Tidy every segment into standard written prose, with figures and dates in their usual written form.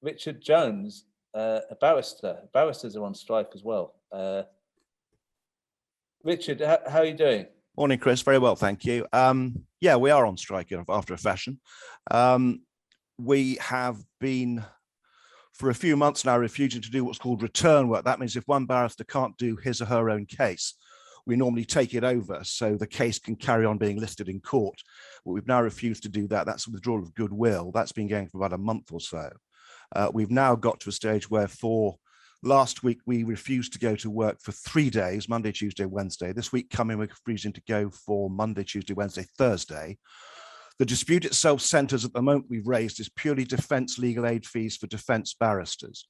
Richard Jones, a barrister. Barristers are on strike as well. Richard, how are you doing? Morning, Chris. Very well, thank you. Yeah, we are on strike after a fashion. We have been, for a few months now, refusing to do what's called return work. That means if one barrister can't do his or her own case, we normally take it over so the case can carry on being listed in court. But we've now refused to do that. That's a withdrawal of goodwill. That's been going for about a month or so. We've now got to a stage where for last week, we refused to go to work for 3 days, Monday, Tuesday, Wednesday. This week coming, we're refusing to go for Monday, Tuesday, Wednesday, Thursday. The dispute itself centers at the moment we've raised is purely defense legal aid fees for defense barristers.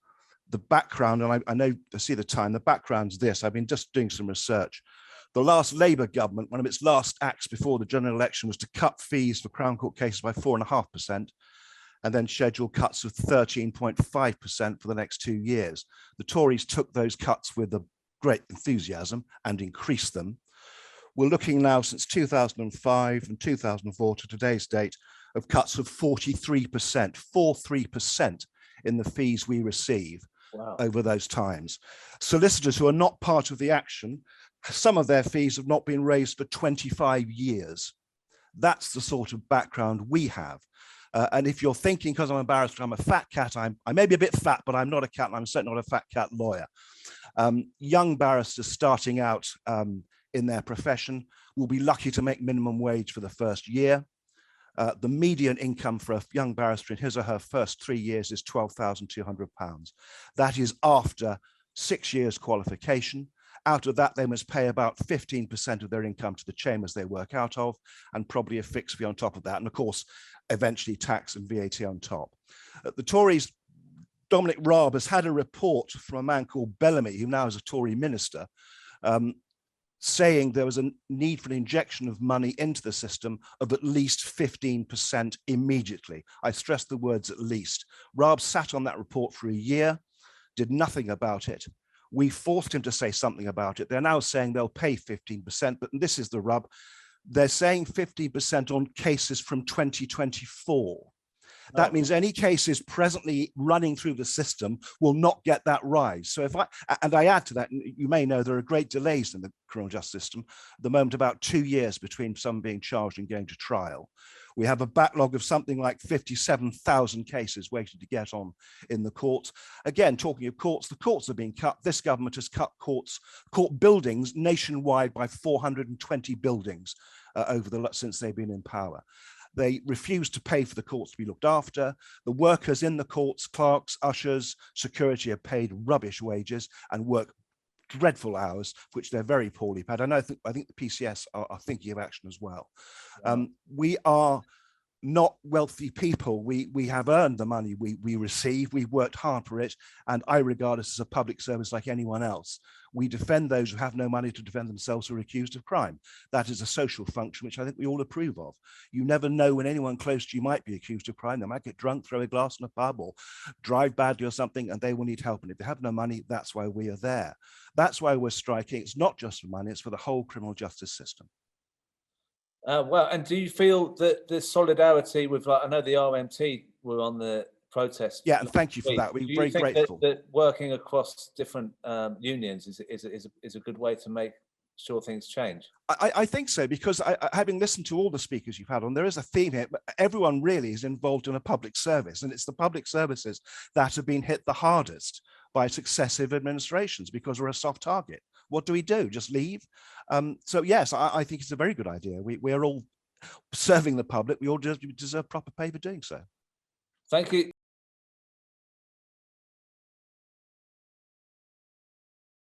The background, and I see the time, the background's this. I've been just doing some research. The last Labour government, one of its last acts before the general election was to cut fees for Crown Court cases by 4.5%. And then schedule cuts of 13.5% for the next 2 years. The Tories took those cuts with a great enthusiasm and increased them. We're looking now since 2005 and 2004 to today's date of cuts of 43% in the fees we receive. Wow. Over those times. Solicitors who are not part of the action, some of their fees have not been raised for 25 years. That's the sort of background we have. And if you're thinking, because I'm a barrister, I'm a fat cat, I may be a bit fat, but I'm not a cat, and I'm certainly not a fat cat lawyer. Young barristers starting out in their profession will be lucky to make minimum wage for the first year. The median income for a young barrister in his or her first 3 years is £12,200. That is after 6 years qualification. Out of that, they must pay about 15% of their income to the chambers they work out of, and probably a fixed fee on top of that. And of course, eventually tax and VAT on top. The Tories, Dominic Raab has had a report from a man called Bellamy, who now is a Tory minister, saying there was a need for an injection of money into the system of at least 15% immediately. I stress the words at least. Raab sat on that report for a year, did nothing about it. We forced him to say something about it. They're now saying they'll pay 15%, but this is the rub. They're saying 50% on cases from 2024. That means any cases presently running through the system will not get that rise. So I add to that, you may know there are great delays in the criminal justice system. At the moment, about 2 years between some being charged and going to trial. We have a backlog of something like 57,000 cases waiting to get on in the courts. Again, talking of courts, the courts are being cut. This government has cut court buildings nationwide by 420 buildings since they've been in power. They refuse to pay for the courts to be looked after. The workers in the courts, clerks, ushers, security are paid rubbish wages and work dreadful hours, which they're very poorly paid. I think the PCS are thinking of action as well. We are not wealthy people. We have earned the money we receive. We've worked hard for it, and I regard us as a public service like anyone else. We defend those who have no money to defend themselves who are accused of crime. That is a social function which I think we all approve of. You never know when anyone close to you might be accused of crime. They might get drunk, throw a glass in a pub, or drive badly or something, and they will need help. And if they have no money, that's why we are there. That's why we're striking. It's not just for money, it's for the whole criminal justice system. Well, and do you feel that the solidarity with, like, I know the RMT were on the protest. Yeah, and thank you for that. We're very grateful. That working across different unions is a good way to make sure things change? I think so, because having listened to all the speakers you've had on, there is a theme here. But everyone really is involved in a public service, and it's the public services that have been hit the hardest by successive administrations because we're a soft target. What do we do? Just leave? So yes, I think it's a very good idea. We're all serving the public. We all deserve proper pay for doing so. Thank you.